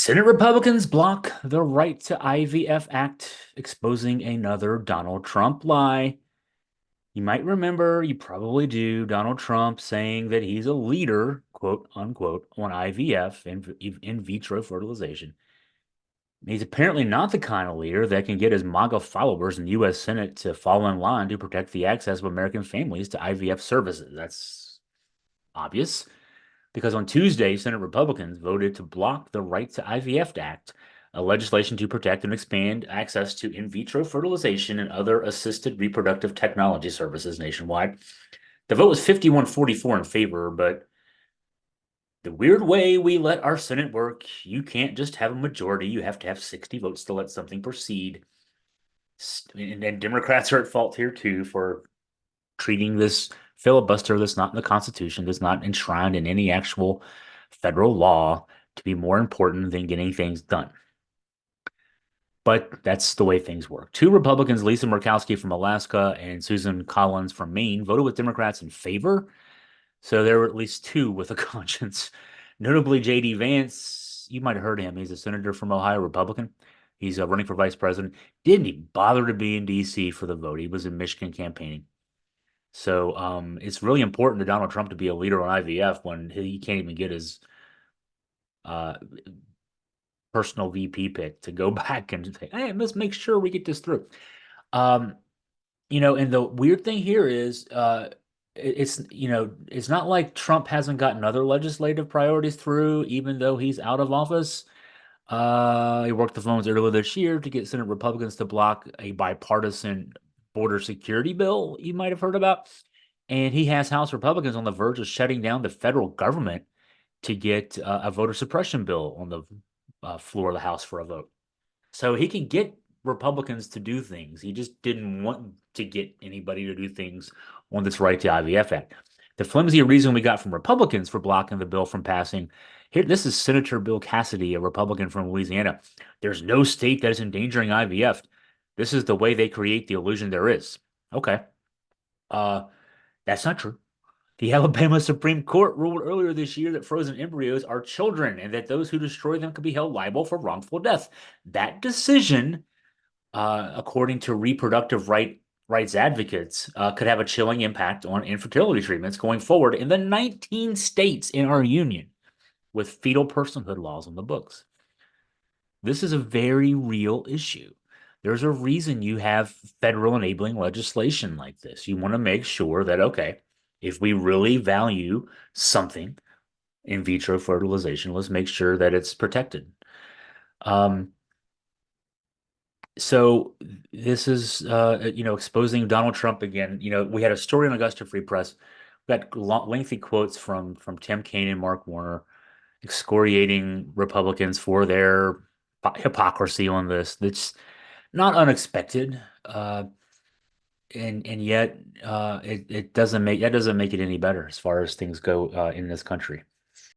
Senate Republicans block the Right to IVF Act, exposing another Donald Trump lie. You might remember, you probably do, Donald Trump saying that he's a leader, quote unquote, on IVF, in vitro fertilization. He's apparently not the kind of leader that can get his MAGA followers in the U.S. Senate to fall in line to protect the access of American families to IVF services. That's obvious. Because on Tuesday, Senate Republicans voted to block the Right to IVF Act, a legislation to protect and expand access to in vitro fertilization and other assisted reproductive technology services nationwide. The vote was 51-44 in favor, but the weird way we let our Senate work, you can't just have a majority. You have to have 60 votes to let something proceed. And Democrats are at fault here too for treating this filibuster that's not in the Constitution, that's not enshrined in any actual federal law, to be more important than getting things done. But that's the way things work. Two Republicans, Lisa Murkowski from Alaska and Susan Collins from Maine, voted with Democrats in favor. So there were at least two with a conscience. Notably, J.D. Vance, you might have heard him. He's a senator from Ohio, Republican. He's running for vice president. Didn't even bother to be in D.C. for the vote. He was in Michigan campaigning. So it's really important to Donald Trump to be a leader on IVF when he can't even get his uh, personal VP pick to go back and say, hey, let's make sure we get this through. Um, and the weird thing here is it's not like Trump hasn't gotten other legislative priorities through, even though he's out of office. He worked the phones earlier this year to get Senate Republicans to block a bipartisan border security bill you might have heard about. And he has House Republicans on the verge of shutting down the federal government to get a voter suppression bill on the floor of the House for a vote. So he can get Republicans to do things. He just didn't want to get anybody to do things on this Right to IVF Act. The flimsy reason we got from Republicans for blocking the bill from passing here, this is Senator Bill Cassidy, a Republican from Louisiana. There's no state that is endangering IVF. This is the way they create the illusion there is. Okay. Uh, that's not true. The Alabama Supreme Court ruled earlier this year that frozen embryos are children and that those who destroy them could be held liable for wrongful death. That decision, according to reproductive rights advocates, could have a chilling impact on infertility treatments going forward in the 19 states in our union with fetal personhood laws on the books. This is a very real issue. There's a reason you have federal enabling legislation like this. You want to make sure that, okay, if we really value something, in vitro fertilization, let's make sure that it's protected. Um, so this is, exposing Donald Trump again. We had a story on Augusta Free Press. We got lengthy quotes from Tim Kaine and Mark Warner excoriating Republicans for their hypocrisy on this. That's not unexpected, and yet it doesn't make it any better as far as things go in this country.